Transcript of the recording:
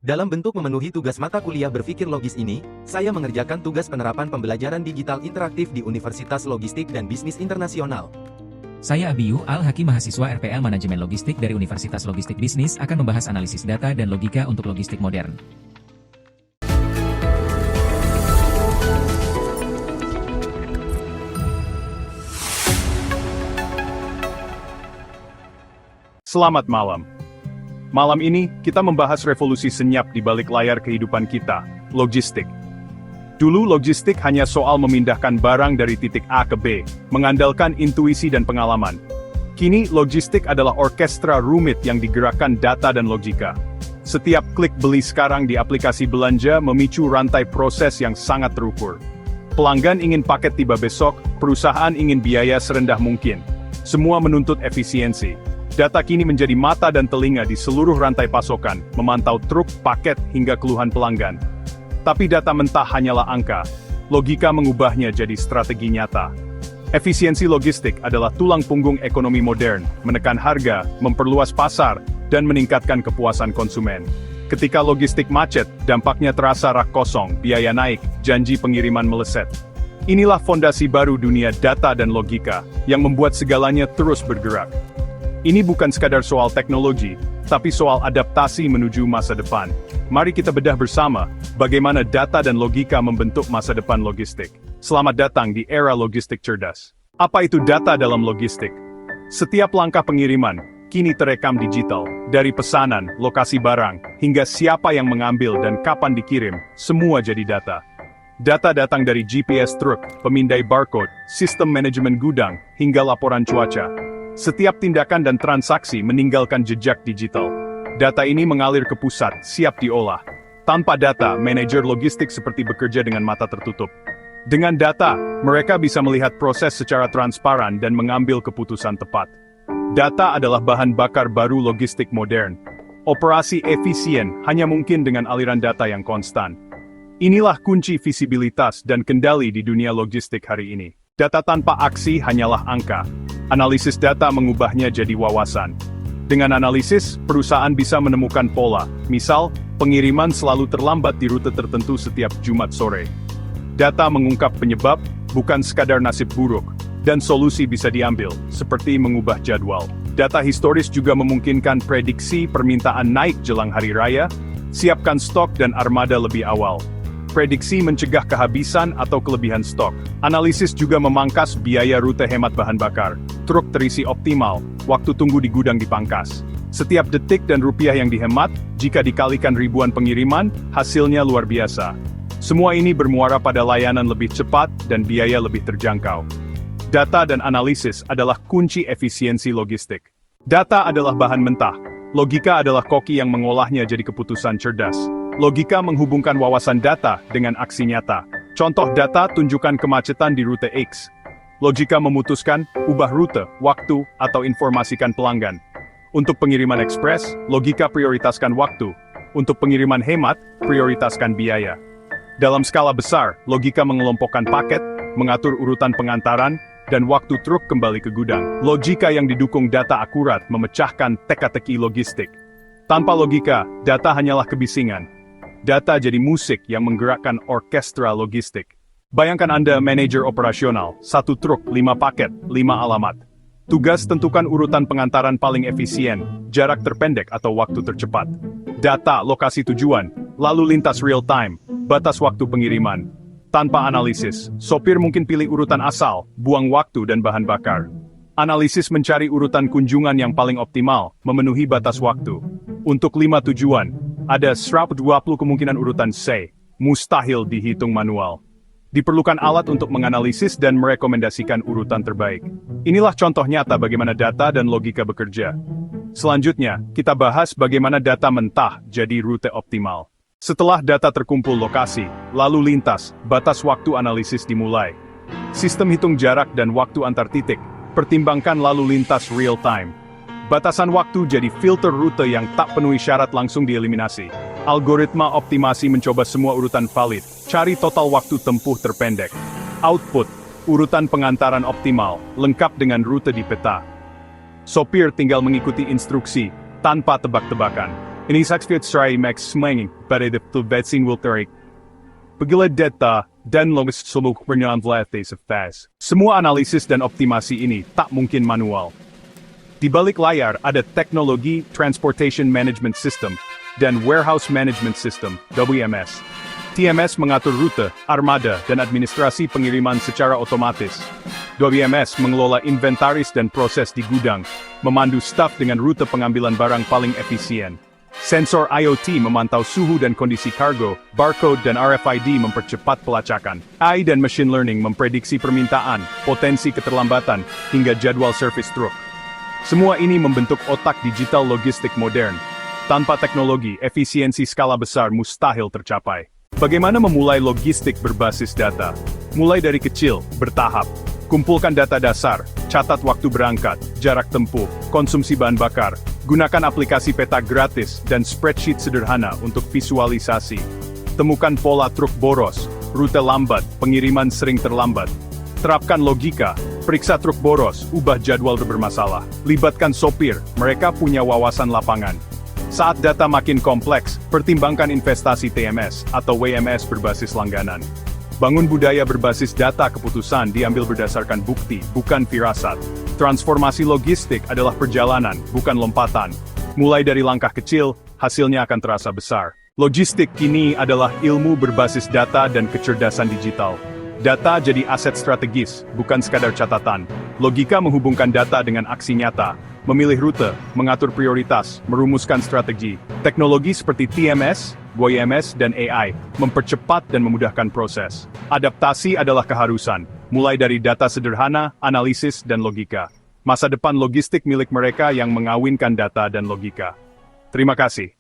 Dalam bentuk memenuhi tugas mata kuliah berpikir logis ini, saya mengerjakan tugas penerapan pembelajaran digital interaktif di Universitas Logistik dan Bisnis Internasional. Saya Abiyu Al-Hakim, mahasiswa RPL Manajemen Logistik dari Universitas Logistik Bisnis, akan membahas analisis data dan logika untuk logistik modern. Selamat malam. Malam ini, kita membahas revolusi senyap di balik layar kehidupan kita, logistik. Dulu logistik hanya soal memindahkan barang dari titik A ke B, mengandalkan intuisi dan pengalaman. Kini, logistik adalah orkestra rumit yang digerakkan data dan logika. Setiap klik beli sekarang di aplikasi belanja memicu rantai proses yang sangat terukur. Pelanggan ingin paket tiba besok, perusahaan ingin biaya serendah mungkin. Semua menuntut efisiensi. Data kini menjadi mata dan telinga di seluruh rantai pasokan, memantau truk, paket, hingga keluhan pelanggan. Tapi data mentah hanyalah angka. Logika mengubahnya jadi strategi nyata. Efisiensi logistik adalah tulang punggung ekonomi modern, menekan harga, memperluas pasar, dan meningkatkan kepuasan konsumen. Ketika logistik macet, dampaknya terasa rak kosong, biaya naik, janji pengiriman meleset. Inilah fondasi baru dunia data dan logika, yang membuat segalanya terus bergerak. Ini bukan sekadar soal teknologi, tapi soal adaptasi menuju masa depan. Mari kita bedah bersama, bagaimana data dan logika membentuk masa depan logistik. Selamat datang di era logistik cerdas. Apa itu data dalam logistik? Setiap langkah pengiriman, kini terekam digital. Dari pesanan, lokasi barang, hingga siapa yang mengambil dan kapan dikirim, semua jadi data. Data datang dari GPS truk, pemindai barcode, sistem manajemen gudang, hingga laporan cuaca. Setiap tindakan dan transaksi meninggalkan jejak digital. Data ini mengalir ke pusat, siap diolah. Tanpa data, manajer logistik seperti bekerja dengan mata tertutup. Dengan data, mereka bisa melihat proses secara transparan dan mengambil keputusan tepat. Data adalah bahan bakar baru logistik modern. Operasi efisien hanya mungkin dengan aliran data yang konstan. Inilah kunci visibilitas dan kendali di dunia logistik hari ini. Data tanpa aksi hanyalah angka. Analisis data mengubahnya jadi wawasan. Dengan analisis, perusahaan bisa menemukan pola. Misal, pengiriman selalu terlambat di rute tertentu setiap Jumat sore. Data mengungkap penyebab, bukan sekadar nasib buruk. Dan solusi bisa diambil, seperti mengubah jadwal. Data historis juga memungkinkan prediksi permintaan naik jelang hari raya, siapkan stok dan armada lebih awal. Prediksi mencegah kehabisan atau kelebihan stok. Analisis juga memangkas biaya rute hemat bahan bakar. Truk terisi optimal, waktu tunggu di gudang dipangkas. Setiap detik dan rupiah yang dihemat, jika dikalikan ribuan pengiriman, hasilnya luar biasa. Semua ini bermuara pada layanan lebih cepat dan biaya lebih terjangkau. Data dan analisis adalah kunci efisiensi logistik. Data adalah bahan mentah. Logika adalah koki yang mengolahnya jadi keputusan cerdas. Logika menghubungkan wawasan data dengan aksi nyata. Contoh data tunjukkan kemacetan di rute X. Logika memutuskan, ubah rute, waktu, atau informasikan pelanggan. Untuk pengiriman ekspres, logika prioritaskan waktu. Untuk pengiriman hemat, prioritaskan biaya. Dalam skala besar, logika mengelompokkan paket, mengatur urutan pengantaran, dan waktu truk kembali ke gudang. Logika yang didukung data akurat memecahkan teka-teki logistik. Tanpa logika, data hanyalah kebisingan. Data jadi musik yang menggerakkan orkestra logistik. Bayangkan Anda manajer operasional, 1 truk, 5 paket, 5 alamat. Tugas tentukan urutan pengantaran paling efisien, jarak terpendek atau waktu tercepat. Data lokasi tujuan, lalu lintas real time, batas waktu pengiriman. Tanpa analisis, sopir mungkin pilih urutan asal, buang waktu dan bahan bakar. Analisis mencari urutan kunjungan yang paling optimal, memenuhi batas waktu. Untuk 5 tujuan, ada 120 kemungkinan urutan C, mustahil dihitung manual. Diperlukan alat untuk menganalisis dan merekomendasikan urutan terbaik. Inilah contoh nyata bagaimana data dan logika bekerja. Selanjutnya, kita bahas bagaimana data mentah jadi rute optimal. Setelah data terkumpul lokasi, lalu lintas, batas waktu analisis dimulai. Sistem hitung jarak dan waktu antar titik, pertimbangkan lalu lintas real time. Batasan waktu jadi filter rute yang tak penuhi syarat langsung dieliminasi. Algoritma optimasi mencoba semua urutan valid, cari total waktu tempuh terpendek. Output, urutan pengantaran optimal, lengkap dengan rute di peta. Sopir tinggal mengikuti instruksi, tanpa tebak-tebakan. Ini saksfiat serai max smanging pada the will terik. Begila data dan logis seluruh penyelamatan fast. Semua analisis dan optimasi ini tak mungkin manual. Di balik layar ada teknologi Transportation Management System dan Warehouse Management System (WMS). TMS mengatur rute, armada, dan administrasi pengiriman secara otomatis. WMS mengelola inventaris dan proses di gudang, memandu staf dengan rute pengambilan barang paling efisien. Sensor IoT memantau suhu dan kondisi kargo, barcode dan RFID mempercepat pelacakan. AI dan machine learning memprediksi permintaan, potensi keterlambatan, hingga jadwal servis truk. Semua ini membentuk otak digital logistik modern. Tanpa teknologi, efisiensi skala besar mustahil tercapai. Bagaimana memulai logistik berbasis data? Mulai dari kecil, bertahap. Kumpulkan data dasar, catat waktu berangkat, jarak tempuh, konsumsi bahan bakar. Gunakan aplikasi peta gratis dan spreadsheet sederhana untuk visualisasi. Temukan pola truk boros, rute lambat, pengiriman sering terlambat. Terapkan logika, periksa truk boros, ubah jadwal bermasalah. Libatkan sopir, mereka punya wawasan lapangan. Saat data makin kompleks, pertimbangkan investasi TMS atau WMS berbasis langganan. Bangun budaya berbasis data, keputusan diambil berdasarkan bukti, bukan firasat. Transformasi logistik adalah perjalanan, bukan lompatan. Mulai dari langkah kecil, hasilnya akan terasa besar. Logistik kini adalah ilmu berbasis data dan kecerdasan digital. Data jadi aset strategis, bukan sekadar catatan. Logika menghubungkan data dengan aksi nyata. Memilih rute, mengatur prioritas, merumuskan strategi. Teknologi seperti TMS, WMS, dan AI mempercepat dan memudahkan proses. Adaptasi adalah keharusan, mulai dari data sederhana, analisis, dan logika. Masa depan logistik milik mereka yang mengawinkan data dan logika. Terima kasih.